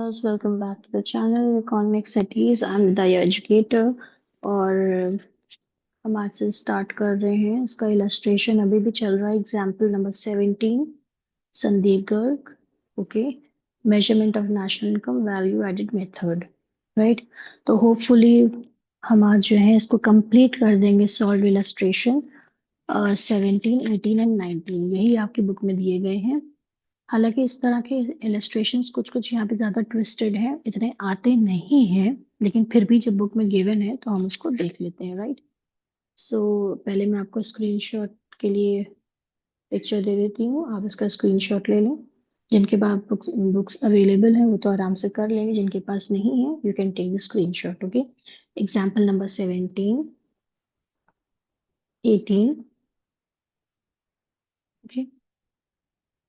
listeners, welcome back to the channel Economic Studies. I'm the educator और हम आज से स्टार्ट कर रहे हैं. इसका इलस्ट्रेशन अभी भी चल रहा है. Example number 17, Sandeep Garg. Okay, measurement of national income value added method. Right, तो होपफुली हम आज जो है इसको कंप्लीट कर देंगे. सॉल्व इलस्ट्रेशन 17, 18 एंड 19 यही आपकी बुक में दिए गए हैं. हालांकि इस तरह के इलस्ट्रेशंस कुछ कुछ यहाँ पे ज्यादा ट्विस्टेड है, इतने आते नहीं हैं, लेकिन फिर भी जब बुक में गिवन है तो हम उसको देख लेते हैं. राइट, सो पहले मैं आपको स्क्रीनशॉट के लिए पिक्चर दे देती हूँ, आप इसका स्क्रीनशॉट ले लें. जिनके पास बुक्स अवेलेबल हैं वो तो आराम से कर लेंगे, जिनके पास नहीं है you can take the screenshot. Okay, example number 17, 18, okay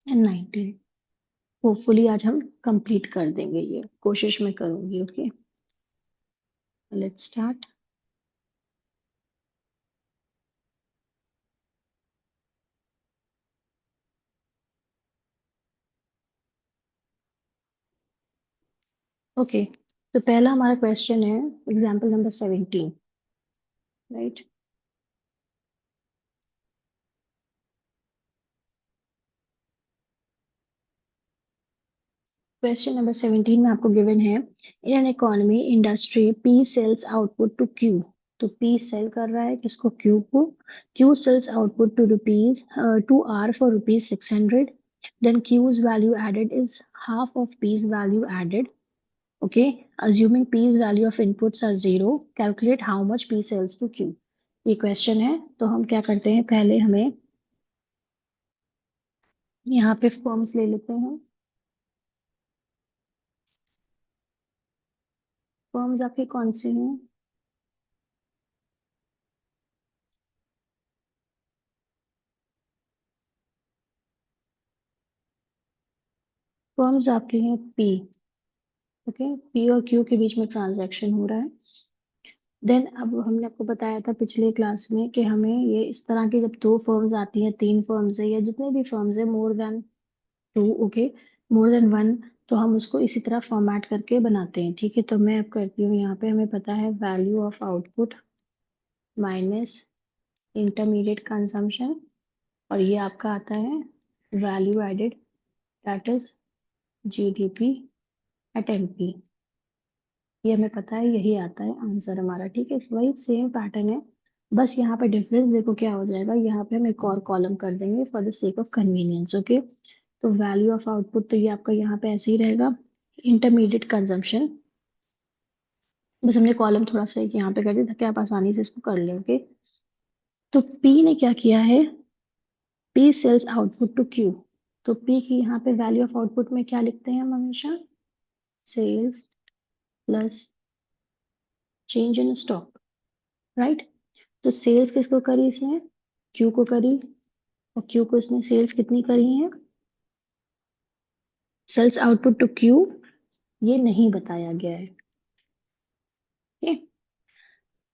and 19. Hopefully आज हम कंप्लीट कर देंगे, ये कोशिश मैं करूंगी. Okay, let's start. ओके, तो पहला हमारा क्वेश्चन है example number 17. Right, question number 17 में आपको गिवन है in an economy industry P sells output to Q. तो पी सेल कर रहा है किसको? क्यू को. Q sells output to rupees to R for rupees 600. Then Q's value added is half of P's value added. Okay, assuming p's value of inputs are 0, calculate how much p sells to q. ये question है, तो हम क्या करते हैं, पहले हमें यहाँ पे फॉर्म्स ले लेते हैं. फॉर्म्स आपकी कौन सी हैं? फॉर्म्स आपके हैं पी. ओके, पी और क्यू के बीच में ट्रांजैक्शन हो रहा है. देन अब हमने आपको बताया था पिछले क्लास में कि हमें ये इस तरह की जब दो फर्म्स आती हैं, तीन फर्म्स है या जितने भी फर्म्स है, more than two, okay, more than one, तो हम उसको इसी तरह फॉर्मेट करके बनाते हैं. ठीक है, तो मैं अब करती हूँ. यहाँ पे हमें पता है value of output minus intermediate consumption, और ये आपका आता है value added, that is GDP at MP. ये हमें पता है, यही आता है आंसर हमारा. ठीक है, वही सेम पैटर्न है, बस यहाँ पे डिफरेंस देखो क्या हो जाएगा. यहाँ पे हम एक और कॉलम कर देंगे for the sake of convenience. Okay, तो वैल्यू ऑफ आउटपुट तो ये आपका यहाँ पे ऐसे ही रहेगा. इंटरमीडिएट कंजम्पशन, बस हमने कॉलम थोड़ा सा एक यहाँ पे कर दिया ताकि आप आसानी से इसको कर लें. ओके, तो पी ने क्या किया है, P sells output to Q. तो पी की यहाँ पे वैल्यू ऑफ आउटपुट में क्या लिखते हैं हम हमेशा? Sales plus change in stock. Right, तो सेल्स किसको करी इसने? क्यू को करी. और क्यू को इसने सेल्स कितनी करी है? सेल्स आउटपुट टू क्यू ये नहीं बताया गया है. ठीक,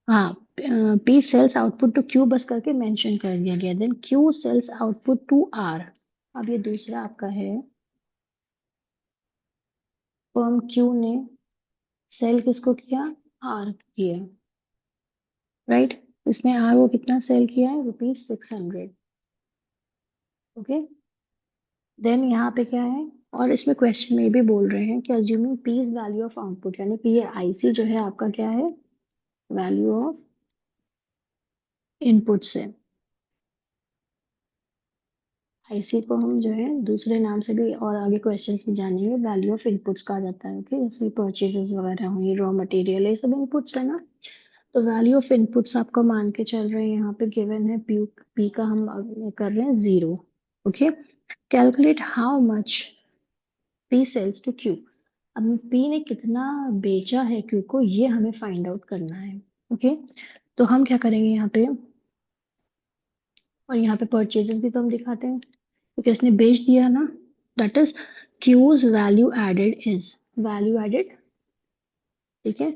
हाँ, P sells output to Q बस करके मेंशन कर दिया गया. Then Q sells output to R. अब ये दूसरा आपका है, फर्म क्यू ने सेल किसको किया? आर किया. राइट, इसने आर को कितना सेल किया है? रुपीज 600. ओके, देन यहाँ पे क्या है, और इसमें क्वेश्चन में भी बोल रहे हैं कि assuming P's value of output, यानी कि ये आईसी जो है आपका क्या है? वैल्यू ऑफ इनपुट से. आईसी को हम जो है दूसरे नाम से भी और आगे क्वेश्चंस में जानेंगे, वैल्यू ऑफ इनपुट्स कहा जाता है. ओके, जैसे परचेजेस वगैरह हुई, रॉ मटेरियल, ये सब इनपुट्स है ना. तो वैल्यू ऑफ इनपुट्स आपको मान के चल रहे हैं, यहाँ पे गिवन है पी. पी का हम कर रहे हैं 0. Okay, calculate how much P sells to Q. अब पी ने कितना बेचा है क्यू को, ये हमें फाइंड आउट करना है. ओके, तो हम क्या करेंगे यहाँ पे, और यहाँ पे परचेजेस भी तो हम दिखाते हैं क्योंकि इसने बेच दिया ना. That is Q's value added is, value added, ठीक है,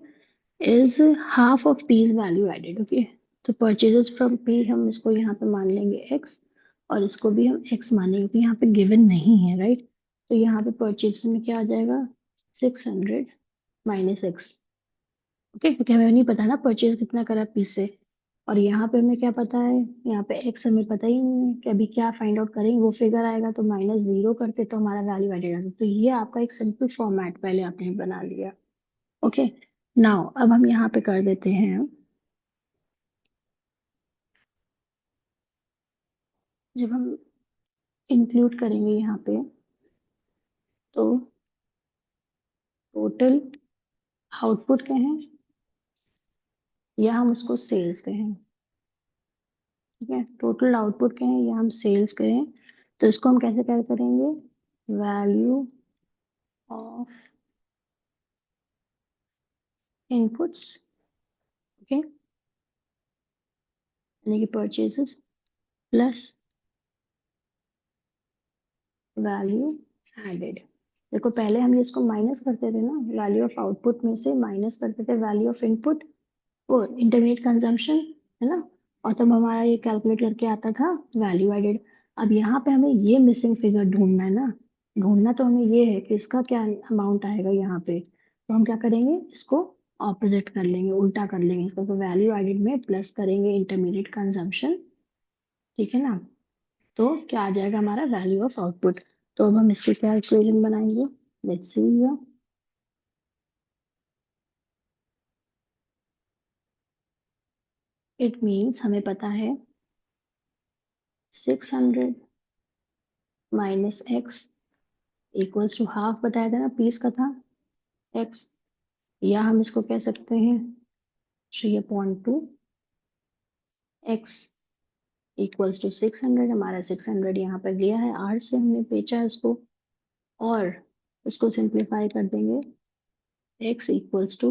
is half of P's value added. Okay, तो परचेजेस फ्रॉम पी हम इसको यहाँ पे मान लेंगे एक्स, और इसको भी हम एक्स मानेंगे क्योंकि यहाँ पे गिवन नहीं है. राइट, तो यहाँ पे परचेजेस में क्या आ जाएगा? 600 माइनस एक्स। ओके, क्योंकि हमें नहीं पता ना परचेज कितना करा पी से। और यहाँ पे हमें क्या पता है, यहाँ पे एक्स हमें पता ही नहीं है कि अभी क्या फाइंड आउट करेंगे, वो फिगर आएगा तो -0 करते तो हमारा वैल्यू एडेड आता। तो ये आपका एक सिंपल फॉर्मेट पहले आपने बना लिया। ओके, नाउ अब हम यहाँ पे कर देते हैं, जब हम इंक्लूड करेंगे यहाँ पे तो टोटल आउटपुट कहें या हम उसको सेल्स कहें। ठीक है, टोटल आउटपुट कहें या हम सेल्स कहें, तो इसको हम कैसे क्या करेंगे, वैल्यू ऑफ इनपुट्स। ओके, यानी कि परचेजेस प्लस वैल्यू एडेड। देखो पहले हम इसको माइनस करते थे ना, वैल्यू ऑफ आउटपुट में से माइनस करते थे वैल्यू ऑफ इनपुट, वो इंटरमीडिएट कंजम्पशन है ना, और तब हमारा ये कैलकुलेट करके आता था वैल्यू एडेड। अब यहाँ पे हमें ये मिसिंग फिगर ढूंढना है ना, ढूंढना तो हमें ये है कि इसका क्या अमाउंट आएगा यहाँ पे। तो हम क्या करेंगे, इसको ऑपोजिट कर लेंगे, उल्टा कर लेंगे इसका, तो वैल्यू एडेड में प्लस करेंगे इंटरमीडिएट कंजम्पशन। ठीक है ना, तो क्या आ जाएगा हमारा वैल्यू ऑफ आउटपुट। तो अब हम इसकी क्या इक्वेशन बनाएंगे, let's see here. It means हमें पता है 600 minus x equals to half, बताया था ना पीस का था एक्स, या हम इसको कह सकते हैं 3/2 एक्स इक्वल्स टू 600। हमारा 600 यहाँ पर लिया है, आर से हमने बेचा है उसको, और इसको सिंप्लीफाई कर देंगे, एक्स इक्वल्स टू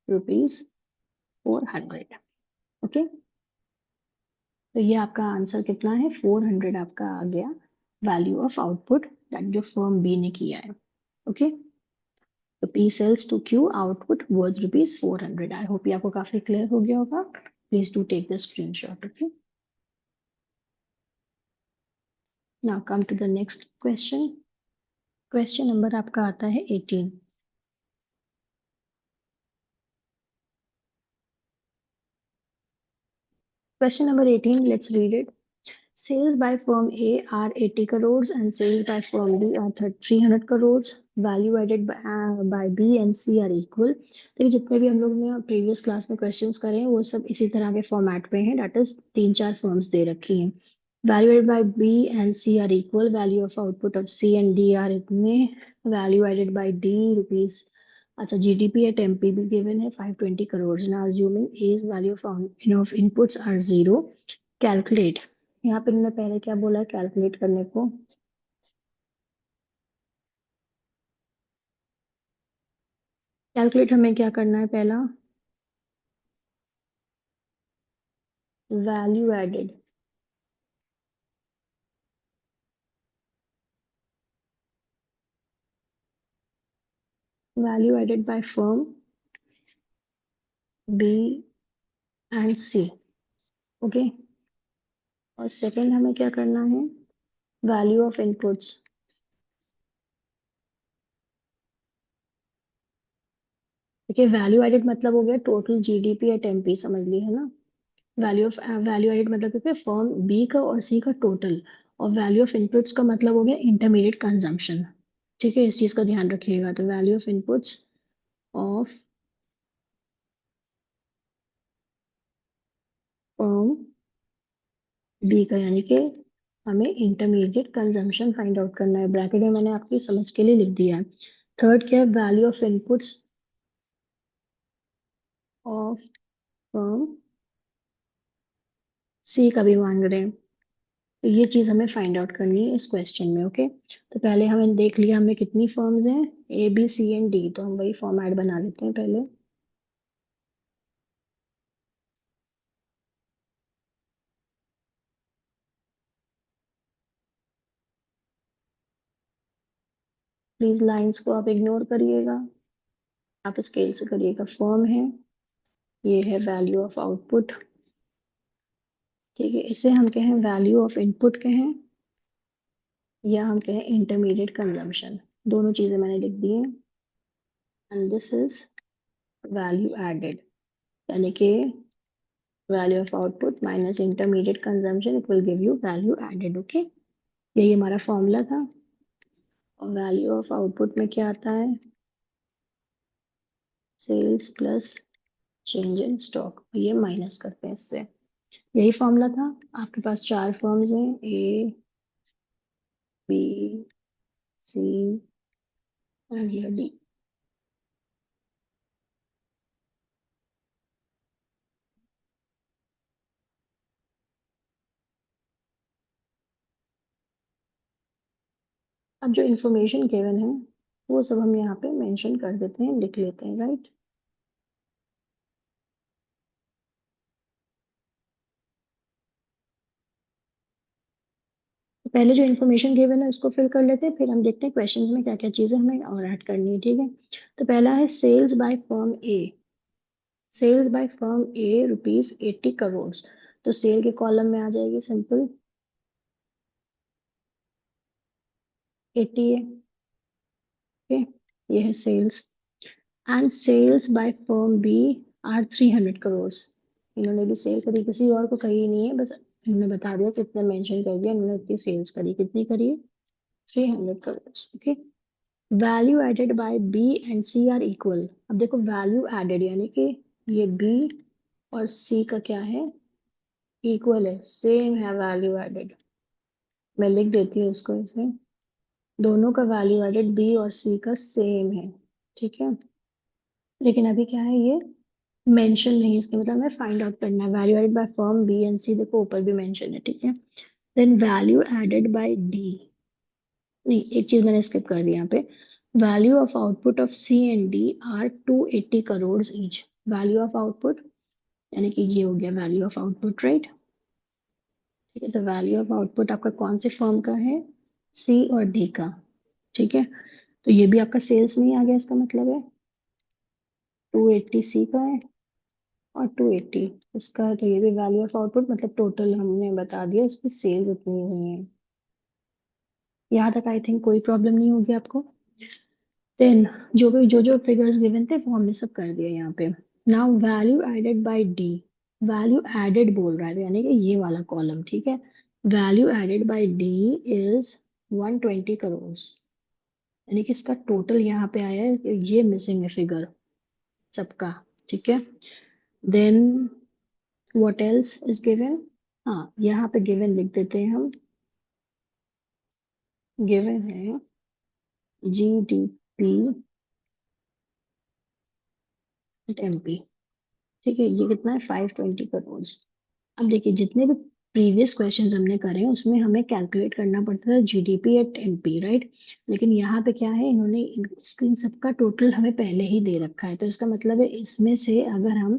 ₹400। ओके, तो ये आपका आंसर कितना है, 400 आपका आ गया वैल्यू ऑफ आउटपुट दैट जो फर्म बी ने किया है। ओके, तो P sells to Q output was ₹400। I hope ये आपको काफी क्लियर हो गया होगा। Please do take the screenshot. Okay, now come to the next question. Question number आपका आता है 18। Question number 18, let's read it. Sales by firm A are 80 crores and sales by firm B are 300 crores. Value added by B and C are equal. देखिए जितने भी हम लोग ने previous class में क्वेश्चंस करे हैं वो सब इसी तरह के फॉर्मेट में हैं, डेट इज 3-4 फर्म्स दे रखी हैं। Value added by B and C are equal, value of output of C and D are इतने, value added by D rupees, अच्छा जीडीपी एट एमपी भी गिवन है 520 crore. Now assuming as value of inputs are zero, calculate. यहाँ पे इन्होंने पहले क्या बोला है कैलकुलेट करने को, कैलकुलेट हमें क्या करना है, पहला value added, value added by firm B and C. Okay, और सेकंड हमें क्या करना है, वैल्यू ऑफ इनपुट्स। देखिए वैल्यू एडेड मतलब हो गया टोटल जीडीपी एट एमपी, समझ ली है ना। वैल्यू एडेड मतलब क्योंकि फर्म बी का और सी का टोटल, और वैल्यू ऑफ इनपुट्स का मतलब हो गया इंटरमीडिएट कंजम्पशन। ठीक है, इस चीज का ध्यान रखिएगा। तो value of inputs of firm B का, यानी कि हमें इंटरमीडिएट कंजम्पशन फाइंड आउट करना है। ब्रैकेट में मैंने आपकी समझ के लिए लिख दिया है। थर्ड क्या है, value of inputs of firm सी का भी मांग रहे हैं, तो ये चीज हमें फाइंड आउट करनी है इस क्वेश्चन में। ओके, तो पहले हमें देख लिया हमें कितनी फर्म्स हैं, A B C and D, तो हम वही फॉर्मेट बना लेते हैं पहले। प्लीज लाइंस को आप इग्नोर करिएगा, आप स्केल से करिएगा। फर्म है, ये है वैल्यू ऑफ आउटपुट। ठीक है, इसे हम कहें वैल्यू ऑफ इनपुट कहें, या हम कहें इंटरमीडिएट कंजम्पशन, दोनों चीजें मैंने लिख दी हैं। And this is value added, यानी कि value of output minus intermediate consumption, it will give you value added. Okay, यही हमारा फॉर्मूला था। और वैल्यू ऑफ आउटपुट में क्या आता है? Sales plus change in stock, ये माइनस करते हैं इससे। यही फॉर्मूला था। आपके पास चार फर्म्स हैं, ए, बी, सी एंड ये डी। अब जो इंफॉर्मेशन गिवन है वो सब हम यहाँ पे मेंशन कर देते हैं, लिख लेते हैं, राइट। तो पहले जो इन्फॉर्मेशन गिवन है उसको फिल कर लेते हैं, फिर हम देखते हैं क्वेश्चंस में क्या क्या चीजें हमें और ऐड करनी है, ठीक है। तो पहला है sales by firm A. Sales by firm A ₹80 crore. तो सेल के कॉलम में आ जाएगी सिंपल 80 है, ओके। ये है sales. And sales by firm B are 300 crore. इन्होंने भी सेल करी, किसी और को कही नहीं है, बस इन्होंने बता दिया, कितना मेंशन कर दिया इन्होंने, इतनी सेल्स करी, कितनी करी है? 300 crore, okay. Value added by B and C are equal. अब देखो वैल्यू एडेड यानी कि ये बी और सी का क्या है? इक्वल है, सेम है वैल्यू एडेड। मैं लिख देती हूँ इसको ऐसे, दोनों का वैल्यू एडेड बी और सी का सेम है, ठीक है। लेकिन अभी क्या है, ये मेंशन नहीं, इसका मतलब हमें फाइंड आउट करना है। Value added by firm B and C, देखो ऊपर भी मेंशन है, ठीक है। Then value added by D, नहीं एक चीज मैंने स्किप कर दी यहाँ पे। Value of output of C and D are 280 crore each. Value of output यानी कि ये हो गया वैल्यू ऑफ आउटपुट, राइट। ठीक है, तो वैल्यू ऑफ आउटपुट आपका कौन से फर्म का है? सी और डी का, ठीक है। तो ये भी आपका सेल्स में ही आ गया, इसका मतलब है 280 सी का है और 280 इसका है। तो ये भी वैल्यू ऑफ आउटपुट, मतलब टोटल हमने बता दिया इसकी सेल्स इतनी हुई है। यहाँ तक आई थिंक कोई प्रॉब्लम नहीं होगी आपको। देन जो फिगर्स गिवन थे वो हमने सब कर दिया यहाँ पे। Now value added by D. Value added बोल रहा है, यानी कि ये वाला कॉलम, ठीक है। Value added by D is 120 crore, यानी कि इसका टोटल यहाँ पे आया है, ये मिसिंग है फिगर सबका, ठीक है। Then what else is given? हाँ, यहाँ पे गिवन लिख देते हैं हम। गिवन है GDP एट MP, ठीक है। ये कितना है? 520 करोड़। अब देखिए जितने भी प्रीवियस क्वेश्चंस हमने करे हैं उसमें हमें कैलकुलेट करना पड़ता था GDP एट MP, राइट। लेकिन यहाँ पे क्या है, इन्होंने इन सबका टोटल हमें पहले ही दे रखा है, तो इसका मतलब है इसमें से अगर हम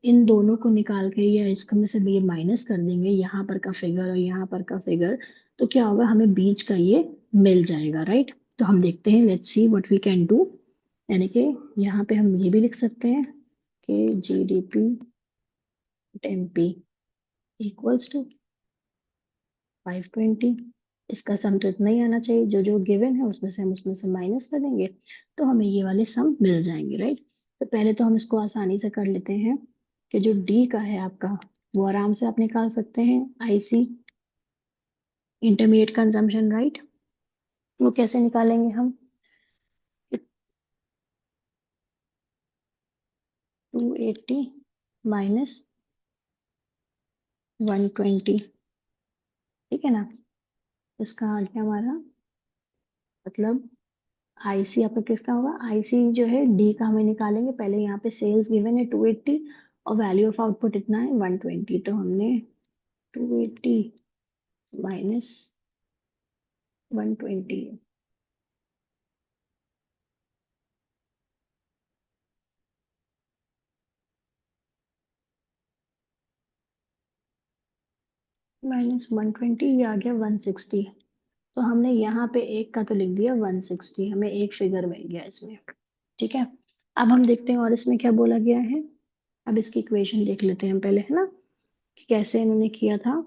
इन दोनों को निकाल के या इसमें से ये माइनस कर देंगे, यहाँ पर का फिगर और यहाँ पर का फिगर, तो क्या होगा, हमें बीच का ये मिल जाएगा, राइट। तो हम देखते हैं, let's see what we can do. यानी कि यहाँ पे हम ये भी लिख सकते हैं कि GDP MP इक्वल्स टू 520। इसका सम तो इतना ही आना चाहिए, जो जो गिवन है उसमें से हम उसमें से माइनस करेंगे तो हमें ये वाले सम मिल जाएंगे, राइट। तो पहले तो हम इसको आसानी से कर लेते हैं कि जो डी का है आपका, वो आराम से आप निकाल सकते हैं, IC, इंटरमीडिएट कंजम्पशन, राइट। वो कैसे निकालेंगे हम? 280 माइनस 120, ठीक है ना। इसका आ गया हमारा, मतलब IC आपका किसका होगा? IC जो है डी का हमें निकालेंगे। पहले यहाँ पे सेल्स गिवन है 280 और वैल्यू ऑफ आउटपुट इतना है 120, तो हमने 280 माइनस 120 माइनस 120, ये आ गया 160। तो हमने यहाँ पे एक का तो लिख दिया 160, हमें एक फिगर मिल गया इसमें, ठीक है। अब हम देखते हैं और इसमें क्या बोला गया है। अब इसकी इक्वेशन देख लेते हैं हम पहले, है ना, कि कैसे इन्होंने किया था।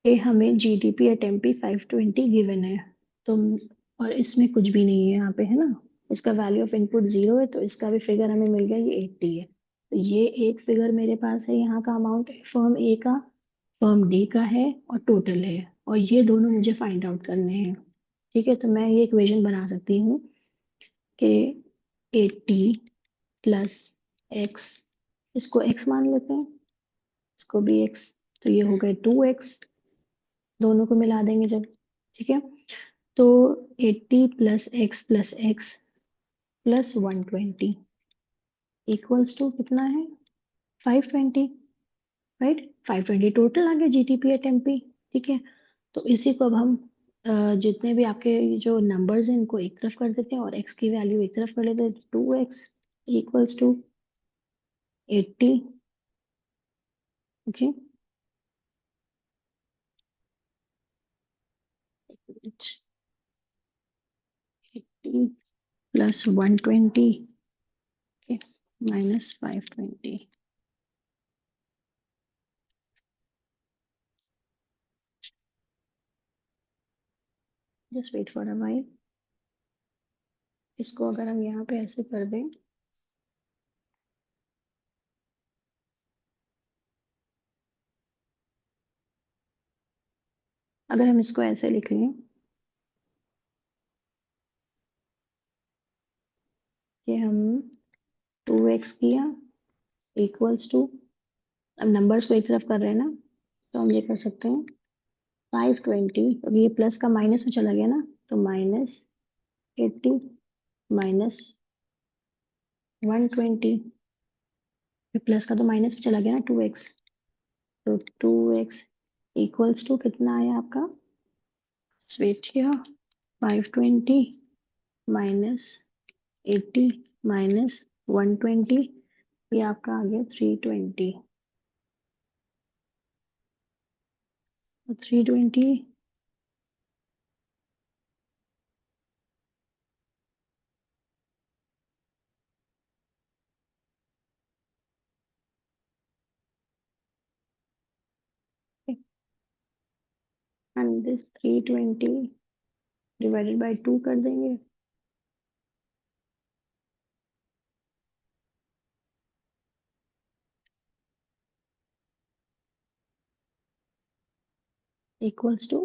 कि हमें GDP एट MP 520 गिवन है, तो और इसमें कुछ भी नहीं है यहाँ पे, है ना। इसका वैल्यू ऑफ इनपुट 0 है, तो इसका भी फिगर हमें मिल गया, ये 80 है। तो ये एक फिगर मेरे पास है, यहाँ का अमाउंट फर्म ए का, फर्म डी का है और टोटल है, और ये दोनों मुझे फाइंड आउट करने हैं। ठीक है, तो मैं ये इक्वेशन बना सकती हूँ कि 80 प्लस एक्स, इसको एक्स मान लेते हैं, इसको भी एक्स, तो ये हो गए 2x, दोनों को मिला देंगे जब। ठीक है, तो 80 plus x plus 120 equals to कितना है, 520, राइट। 520 टोटल आ गया जीटीपी एट एमपी। ठीक है, तो इसी को अब हम जितने भी आपके ये जो नंबर्स हैं इनको एक तरफ कर देते हैं और एक्स की वैल्यू एक तरफ कर लेते हैं, 2x equals to 80। Okay, 80 plus 120 minus 520। Just wait for a while. इसको अगर हम यहाँ पे ऐसे कर दें, अगर हम इसको ऐसे लिख लें कि हम 2x किया इक्वल्स टू, अब नंबर्स को एक तरफ कर रहे हैं ना, तो हम ये कर सकते हैं 520, अब ये प्लस का माइनस में चला गया ना, तो -80 माइनस 120, प्लस का तो माइनस में चला गया ना 2x, तो 2x इक्वल्स टू कितना आया आपका, वेट किया, 520 माइनस 80 माइनस 120, ये आपका आ गया 320। 320 एंड दिस 320 डिवाइडेड बाय 2 कर देंगे, इक्वल्स टू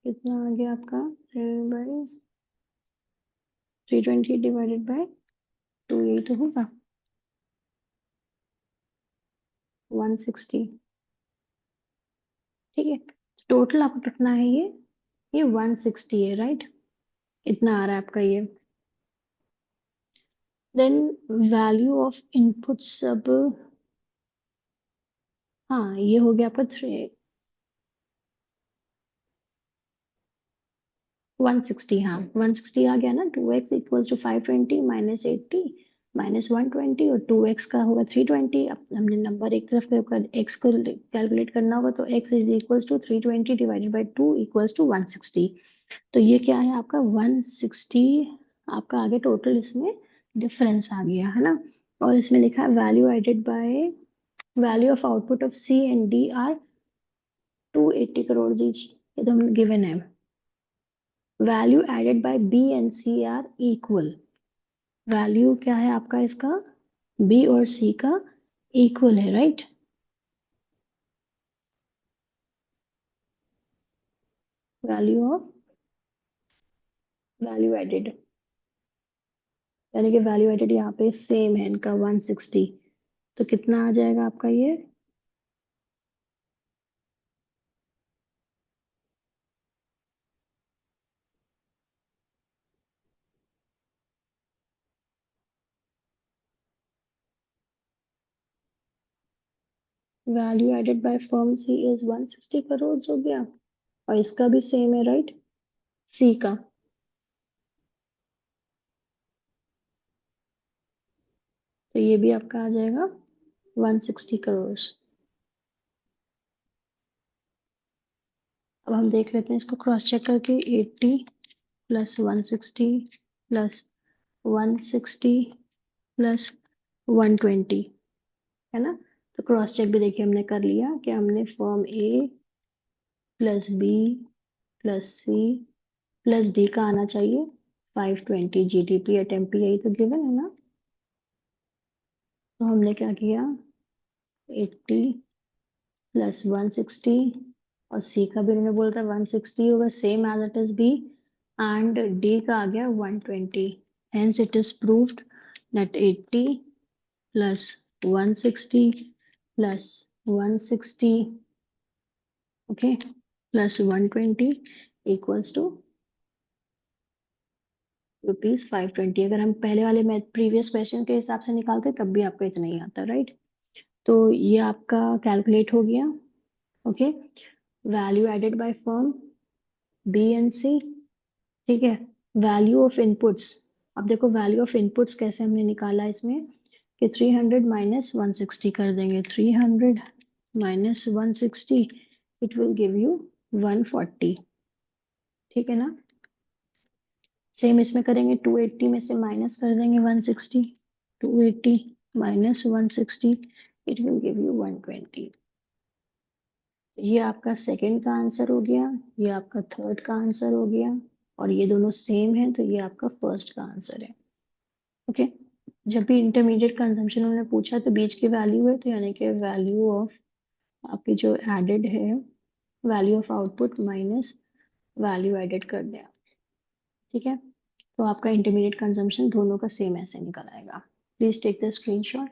कितना आ गया आपका, 320 डिवाइडेड बाय 2, यही तो होगा 160। ठीक है, टोटल आपको कितना है ये 160 है, राइट। इतना आ रहा है आपका ये। देन वैल्यू ऑफ इनपुट सब, हाँ ये हो गया आपका 160, हाँ 160 आ गया ना, 2x equals to 520 minus 80 minus 120, और 2x का होगा 320। अब हमने नंबर एक तरफ कर x को कैलकुलेट करना होगा, तो x is equals to 320 divided by 2 equals to 160। तो ये क्या है आपका 160, आपका आगे टोटल इसमें डिफरेंस आ गया है ना। और इसमें लिखा है value added by, value of output of C and D are 280 crore each, ये तो हमें गिवन है। Value added by B and C are equal, value क्या है आपका इसका, बी और सी का इक्वल है, right. Value of, value added, यानी कि वैल्यू एडेड यहाँ पे सेम है इनका 160, तो कितना आ जाएगा आपका ये, value added by firm C is 160 crore हो गया, और इसका भी सेम है, राइट, सी का। तो ये भी आपका आ जाएगा 160 करोड़। अब हम देख लेते हैं इसको क्रॉस चेक करके, 80 प्लस 160 प्लस 160 प्लस 120, है ना। तो क्रॉस चेक भी देखिए हमने कर लिया कि हमने form A plus B plus C plus D का आना चाहिए 520 जीडीपी एट एमपी, यही तो गिवन है ना। तो हमने क्या किया, 80 प्लस 160, और सी का भी उन्होंने बोला था 160 होगा, same as it is B, and D का आ गया 120। Hence it is proved that 80 plus 160 plus 160, okay, plus 120 equals to ₹520। अगर हम पहले वाले में प्रीवियस क्वेश्चन के हिसाब से निकालते तब भी आपका इतना ही आता, राइट। तो ये आपका कैलकुलेट हो गया, okay. Value added by firm B and C, ठीक है। वैल्यू ऑफ इनपुट्स, अब देखो वैल्यू ऑफ इनपुट्स कैसे हमने निकाला इसमें, कि 300 माइनस 160 कर देंगे, 300 minus 160 it will give you 140, ठीक है ना। सेम इसमें करेंगे, 280 में से माइनस कर देंगे 160, 280 minus 160 it will give you 120। ये आपका सेकंड का आंसर हो गया, ये आपका थर्ड का आंसर हो गया, और ये दोनों सेम है तो ये आपका फर्स्ट का आंसर है, ओके। जब भी इंटरमीडिएट कंजम्पशन उन्होंने पूछा तो बीच की वैल्यू है, तो यानी कि वैल्यू ऑफ आपकी जो एडेड है, value of output minus value added कर दिया, ठीक है। तो आपका इंटरमीडिएट कंजम्पशन दोनों का सेम ऐसे निकल आएगा। Please take the screenshot.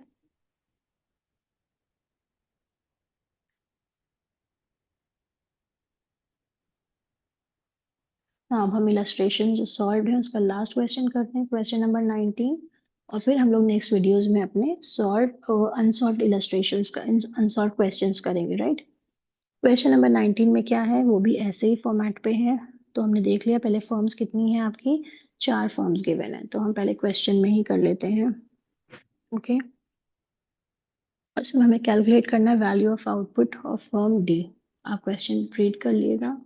अब हम इलस्ट्रेशन जो सॉल्व है उसका लास्ट क्वेश्चन करते हैं, क्वेश्चन नंबर 19, और फिर हम लोग नेक्स्ट वीडियोस में अपने सॉल्व और अनसॉल्व इलस्ट्रेशंस का अनसॉल्व क्वेश्चंस करेंगे, राइट। क्वेश्चन नंबर 19 में क्या है, वो भी ऐसे ही फॉर्मेट पे है। तो हमने देख लिया पहले फर्म्स कितनी है आपकी, 4 फर्म्स गिवन है, तो हम पहले क्वेश्चन में ही कर लेते हैं, ओके। उसमें हमें कैलकुलेट करना है value of output of firm D. आप क्वेश्चन रीड कर लिएगा।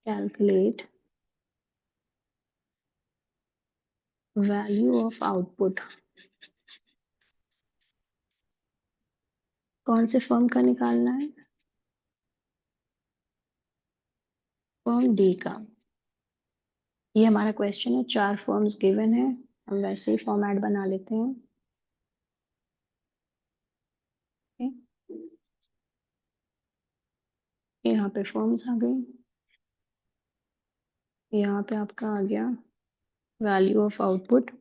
कैलकुलेट वैल्यू ऑफ आउटपुट, कौन से फर्म का निकालना है, फर्म डी का। ये हमारा क्वेश्चन है, 4 फर्म्स गिवन है, हम वैसे ही फॉर्मेट बना लेते हैं, okay? यहाँ पे फर्म्स आ गई, यहाँ पे आपका आ गया वैल्यू ऑफ आउटपुट,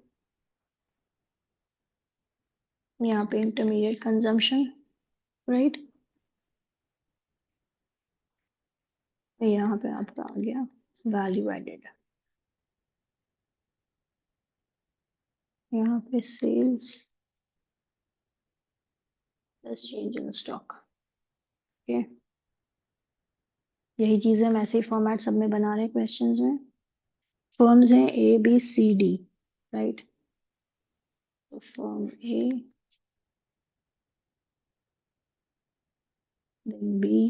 यहाँ पे इंटरमीडिएट कंजम्पशन, राइट। यहाँ पे आपका आ गया वैल्यू एडेड, यहाँ पे sales plus change in stock, okay. यही चीजें हम ऐसे ही फॉर्मेट सब में बना रहे हैं क्वेश्चंस में। फर्म्स हैं A B C D, right. तो firm A, then B,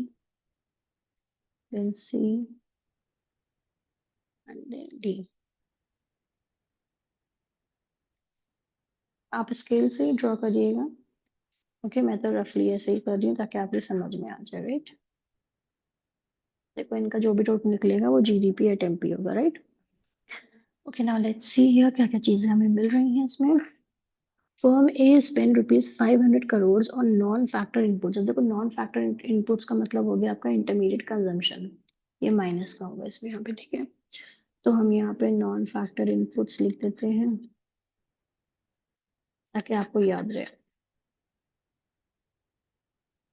then C and then D. आप स्केल से ही ड्रॉ करिएगा, ओके। मैं तो रफली ऐसे ही कर रही हूँ ताकि आपको समझ में आ जाए, राइट। देखो इनका जो भी टोटल निकलेगा वो जीडीपी एट एमपी होगा, right. Okay, now let's see here क्या क्या चीजें हमें मिल रही हैं इसमें। Firm A spend ₹500 crore on non factor inputs. अब देखो नॉन फैक्टर इनपुट्स का मतलब हो गया आपका इंटरमीडिएट कंजम्पशन, ये माइनस का होगा इसमें यहाँ पे, ठीक है। तो हम यहाँ पे नॉन फैक्टर इनपुट्स लिख देते हैं ताकि आपको याद रहे।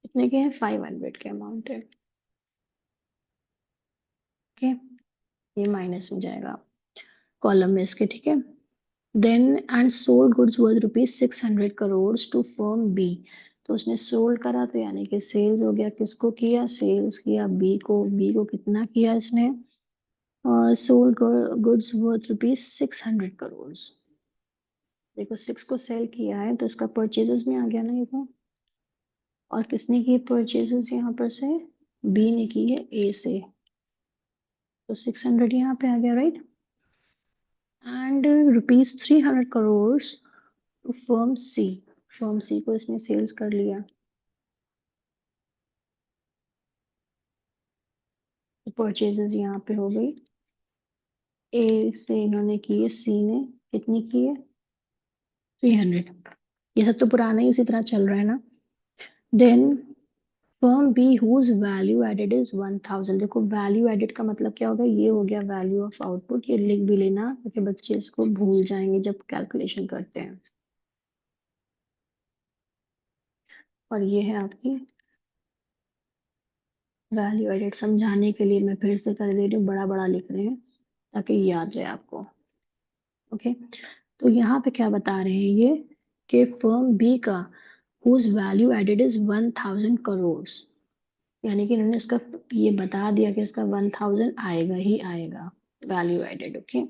कितने के हैं, 500 के अमाउंट है, ओके। ये माइनस में जाएगा कॉलम में इसके, ठीक है। Then and sold goods worth ₹600 to firm B. तो उसने सोल्ड करा तो यानी कि सेल्स हो गया, किसको किया, सेल्स किया बी को। बी को कितना किया इसने, सोल्ड गुड्स वर्थ ₹600 करोड़। देखो 6 को सेल किया है तो इसका परचेजेस में आ गया ना ये तो। और किसने की परचेजेस यहाँ पर से, बी ने की है ए से, तो 600 यहाँ पे आ गया, right. And ₹300 to firm C. Firm C को इसने सेल्स कर लिया, परचेजेस यहाँ पे हो गई, ए से इन्होंने की है, सी ने कितनी की है 300। ये सब तो पुराना ही उसी तरह चल रहा है ना। Then firm B whose value added is 1000। देखो वैल्यू एडेड का मतलब क्या होगा, ये हो गया वैल्यू ऑफ आउटपुट। ये लिख भी लेना क्योंकि बच्चे इसको भूल जाएंगे जब कैलकुलेशन करते हैं। और ये है आपकी वैल्यू एडेड। समझाने के लिए मैं फिर से कर दे रही हूँ, बड़ा बड़ा लिख रहे हैं ताकि याद रहे आपको। ओके, तो यहाँ पे क्या बता रहे हैं ये कि फर्म बी का whose value added is 1000 crore, यानी कि इन्होंने इसका ये बता दिया कि इसका 1000 आएगा ही आएगा वैल्यू एडेड। ओके,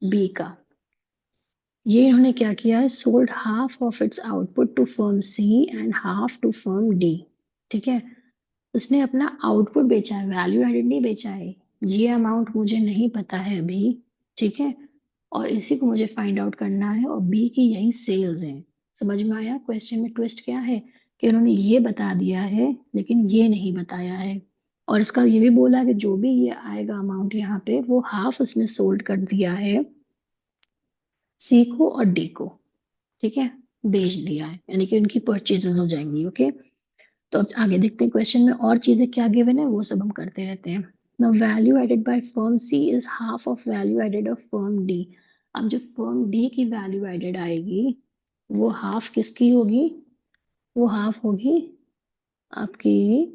बी का ये इन्होंने क्या किया है, sold half of its output to firm C and half to firm D. ठीक है, उसने अपना आउटपुट बेचा है, वैल्यू एडेड नहीं बेचा है। ये अमाउंट मुझे नहीं पता है अभी। ठीक है, और इसी को मुझे फाइंड आउट करना है, और बी की यही सेल्स हैं। समझ में आया क्वेश्चन में ट्विस्ट क्या है, कि उन्होंने ये बता दिया है लेकिन ये नहीं बताया है। और इसका ये भी बोला कि जो भी ये आएगा अमाउंट यहाँ पे, वो हाफ उसने सोल्ड कर दिया है सी को और डी को। ठीक है, बेच दिया है, यानी कि उनकी परचेजेस हो जाएंगी। ओके, तो अब आगे देखते हैं क्वेश्चन में और चीजें क्या गिवन है, वो सब हम करते रहते हैं। Now value added by firm C is half of value added of firm D। अब जो firm D की वैल्यू एडेड आएगी वो हाफ किसकी होगी, वो हाफ होगी आपकी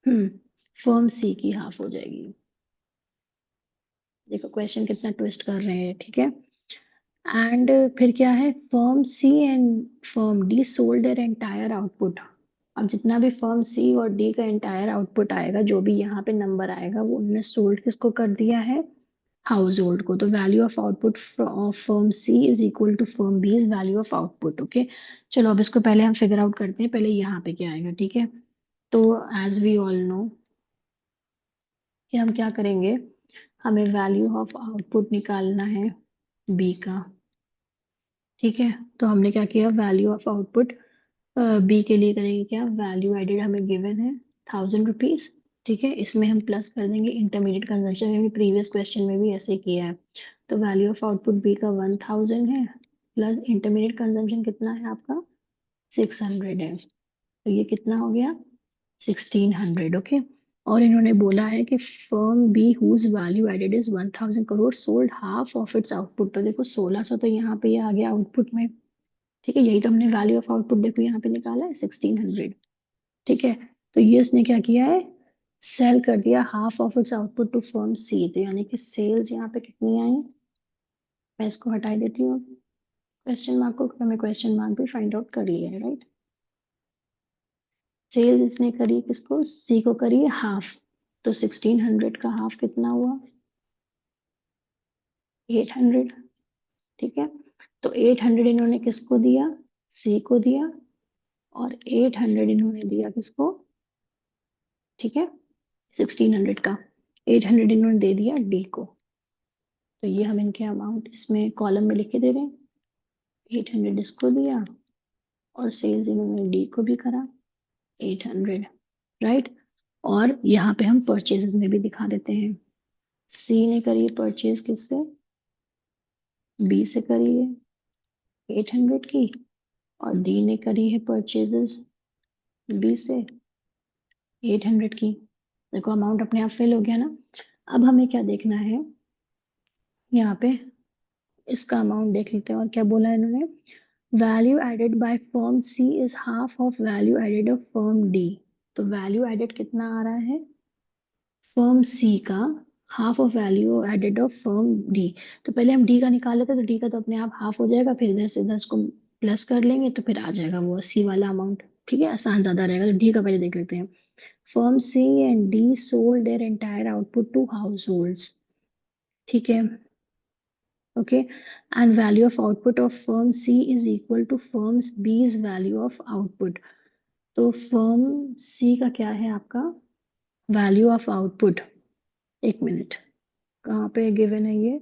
फर्म सी की हाफ हो जाएगी। देखो क्वेश्चन कितना ट्विस्ट कर रहे हैं। ठीक है, एंड फिर क्या है, firm C and firm D sold their entire output. अब जितना भी फर्म सी और डी का एंटायर आउटपुट आएगा, जो भी यहाँ पे नंबर आएगा, वो उन्होंने सोल्ड किसको कर दिया है, हाउस होल्ड को। तो value of output of firm C is equal to firm B is value of output. Okay, चलो अब इसको पहले हम फिगर आउट करते हैं, पहले यहाँ पे क्या आएगा। ठीक है, तो एज वी ऑल नो कि हम क्या करेंगे, हमें वैल्यू ऑफ आउटपुट निकालना है बी का। ठीक है, तो हमने क्या किया, वैल्यू ऑफ आउटपुट बी के लिए करेंगे क्या, वैल्यू एडेड हमें गिवन है 1000 रुपीज। ठीक है, इसमें हम प्लस कर देंगे इंटरमीडिएट कंजम्पशन, में भी प्रीवियस क्वेश्चन में भी ऐसे किया है। तो वैल्यू ऑफ आउटपुट बी का 1000 है, प्लस इंटरमीडिएट कंजम्पशन कितना है आपका 600 है। तो ये कितना हो गया 1600। ओके, और इन्होंने बोला है कि firm B whose value added is 1000 crore sold half of its output. तो देखो 1600 तो यहाँ पे ये आ गया आउटपुट में। ठीक है, यही तो हमने वैल्यू ऑफ आउटपुट देखो यहाँ पे निकाला है 1600। ठीक है, तो ये इसने क्या किया है, सेल कर दिया half of its output to firm C. तो यानी कि सेल्स यहाँ पे कितनी आई, मैं इसको हटा देती हूँ क्वेश्चन मार्क को, क्योंकि हमें क्वेश्चन मार्क भी फाइंड आउट कर लिया है, राइट। सेल्स इसने करी किसको, सी को करी हाफ। तो 1600 का हाफ कितना हुआ 800। ठीक है, तो 800 इन्होंने किसको दिया, सी को दिया, और 800 इन्होंने दिया किसको, ठीक है 1600 का 800 इन्होंने दे दिया डी को। तो ये हम इनके अमाउंट इसमें कॉलम में लिख के दे रहे हैं, 800 इसको दिया और सेल्स इन्होंने डी को भी करा 800, राइट। और यहाँ पे हम परचेजेस में भी दिखा देते हैं, सी ने करी परचेज किससे, बी से करी है 800 की, और डी ने करी है परचेजेस बी से 800 की। देखो अमाउंट अपने आप फिल हो गया ना। अब हमें क्या देखना है, यहाँ पे इसका अमाउंट देख लेते हैं। और क्या बोला है इन्होंने, value added by firm C is half of value added of firm D. तो वैल्यू एडेड कितना आ रहा है फर्म सी का, half of value added of firm D. तो पहले हम डी का निकाल लेते हैं, तो डी का तो अपने आप हाफ हो जाएगा, फिर इधर से 10 को प्लस कर लेंगे तो फिर आ जाएगा वो 80 वाला अमाउंट। ठीक है, आसान ज्यादा रहेगा, तो डी का पहले देख लेते हैं। Firm C and D sold their entire output to households. ठीक है, okay, and value of output of firm C is equal to firms B's value of output. तो फर्म सी का क्या है आपका वैल्यू ऑफ आउटपुट, एक मिनट कहाँ पे गिवन है ये,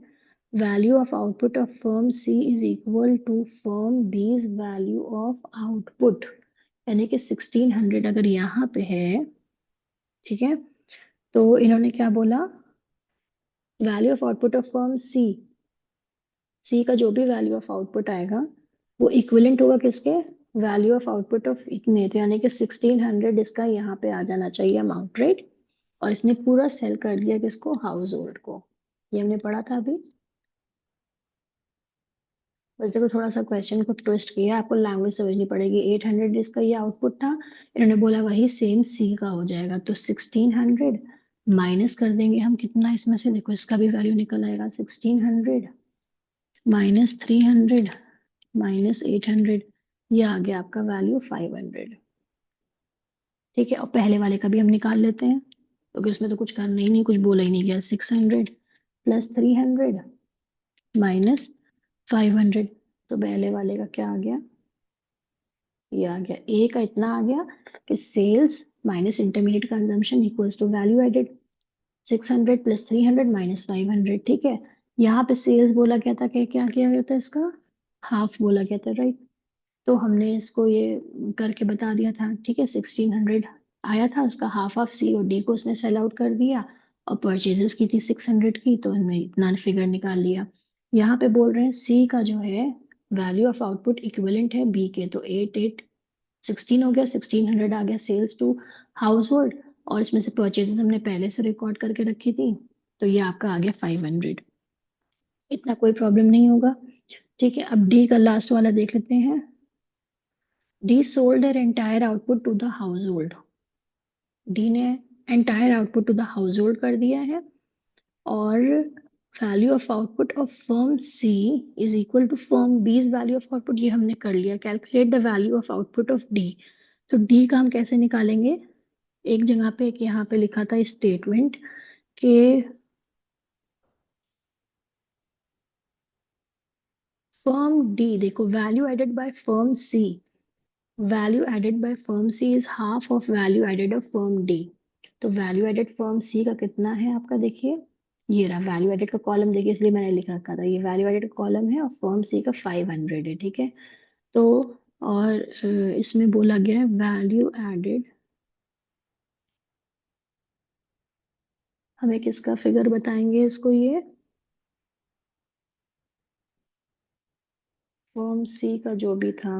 value of output of firm C is equal to firm B's value of output. यानी कि 1600 अगर यहाँ पे है, ठीक है, तो इन्होंने क्या बोला, value of output of firm सी का जो भी वैल्यू ऑफ आउटपुट आएगा वो इक्विवेलेंट होगा किसके, वैल्यू ऑफ आउटपुट ऑफ इतने, तो यानी कि 1600 इसका यहाँ पे आ जाना चाहिए अमाउंट, राइट। और इसने पूरा सेल कर दिया किसको, हाउस होल्ड को। ये हमने पढ़ा था अभी। बस देखो थोड़ा सा क्वेश्चन को ट्विस्ट किया, आपको लैंग्वेज समझनी पड़ेगी। 800 इसका ये आउटपुट था, इन्होंने बोला वही सेम सी का हो जाएगा, तो 1600 माइनस कर देंगे हम कितना इसमें से, देखो इसका भी वैल्यू निकल आएगा, 1600 माइनस 300 माइनस 800, ये आ गया आपका वैल्यू 500। ठीक है, और पहले वाले का भी हम निकाल लेते हैं, क्योंकि उसमें तो कुछ करना ही नहीं, कुछ बोला ही नहीं गया। 600 प्लस 300 माइनस 500, तो पहले वाले का क्या आ गया, ये आ गया, ए का इतना आ गया कि sales minus intermediate consumption equals to value added. 600 plus 300 minus 500, ठीक है। यहाँ पे सेल्स बोला गया था कि क्या किया गया था, इसका हाफ बोला गया था, राइट। तो हमने इसको ये करके बता दिया था, ठीक है। 1600 आया था, उसका हाफ ऑफ सी और डी को उसने सेल आउट कर दिया, और परचेजेस की थी 600 की, तो हमने इतना फिगर निकाल लिया। यहाँ पे बोल रहे हैं सी का जो है वैल्यू ऑफ आउटपुट इक्विवेलेंट है बी के, तो 16 हो गया, 1600 आ गया सेल्स टू हाउस होल्ड, और इसमें से परचेजेस हमने पहले से रिकॉर्ड करके रखी थी, तो ये आपका आ गया 500। इतना कोई प्रॉब्लम नहीं होगा, ठीक है। अब डी का लास्ट वाला देख लेते हैं। D sold their entire output to the household। D ने entire output to the household कर दिया है, और value of output of firm C is equal to firm B's value of output, ये हमने कर लिया। Calculate the value of output of D, तो डी का हम कैसे निकालेंगे, एक जगह पे एक यहाँ पे लिखा था स्टेटमेंट के फर्म डी, देखो value added by firm C, value added by firm C is half of value added of firm D. तो वैल्यू एडेड फर्म सी का कितना है आपका, देखिए ये रहा वैल्यू एडेड का कॉलम, देखिए इसलिए मैंने लिख रखा था, ये वैल्यू एडेड कॉलम है, और फर्म सी का 500 है, ठीक है। तो और इसमें बोला गया है वैल्यू एडेड, हमें किसका फिगर बताएंगे इसको, ये फर्म सी का जो भी था,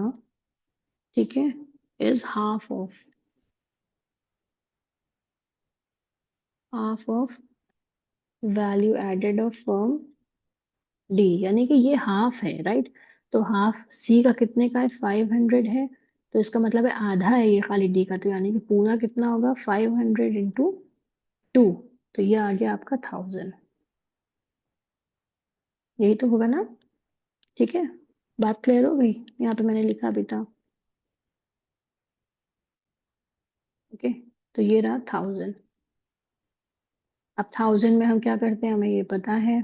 ठीक है, is half of value added of firm D, यानी कि ये हाफ है, राइट। तो हाफ सी का कितने का है, 500 है, तो इसका मतलब है आधा है ये खाली डी का, तो यानी कि पूरा कितना होगा, 500 इंटू 2, तो ये आ गया आपका 1000। यही तो होगा ना, ठीक है। बात क्लियर हो गई, यहाँ पे मैंने लिखा भी था, ओके। तो ये रहा 1000। अब 1000 में हम क्या करते हैं, हमें ये पता है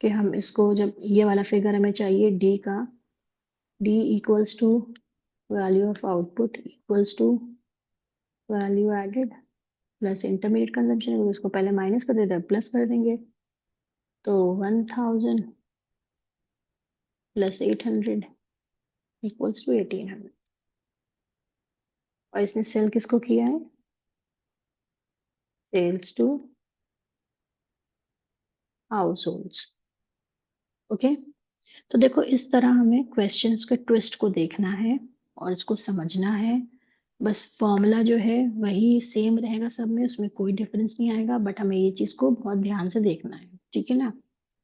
कि हम इसको, जब ये वाला फिगर हमें चाहिए डी का, D equals to value of output equals to value added plus intermediate consumption, उसको पहले माइनस कर देते हैं, प्लस कर देंगे, तो 1000 प्लस 800 इक्वल्स टू 1800। और इसने सेल किसको किया है, sales to households, okay. तो देखो इस तरह हमें क्वेश्चंस के ट्विस्ट को देखना है और इसको समझना है। बस फॉर्मूला जो है वही सेम रहेगा सब में, उसमें कोई डिफरेंस नहीं आएगा, बट हमें ये चीज को बहुत ध्यान से देखना है, ठीक है ना,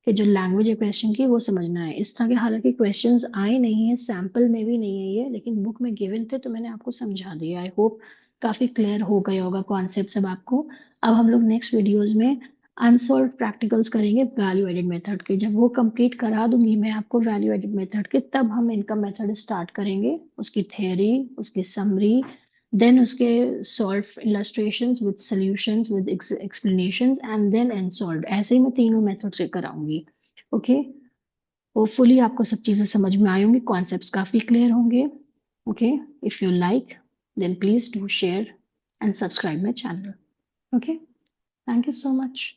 कि जो लैंग्वेज है क्वेश्चन की वो समझना है। इस तरह के हालांकि क्वेश्चंस आए नहीं है, सैंपल में भी नहीं है ये, लेकिन बुक में गिवन थे तो मैंने आपको समझा दिया। आई होप काफी क्लियर हो गया होगा कॉन्सेप्ट सब आपको। अब हम लोग नेक्स्ट वीडियोज में अनसॉल्व प्रैक्टिकल्स करेंगे वैल्यू एडेड मेथड के। जब वो कंप्लीट करा दूंगी मैं आपको वैल्यू एडेड मेथड के, तब हम इनका मेथड स्टार्ट करेंगे, उसकी थ्योरी, उसकी समरी, देन उसके solved illustrations with solutions with explanations, and then unsolved, ऐसे ही मैं तीनों मेथड से कराऊंगी, ओके। होपफुली आपको सब चीजें समझ में आई होंगी, कॉन्सेप्ट्स काफी क्लियर होंगे, okay. If you like then please do share and subscribe my channel, okay. Thank you so much.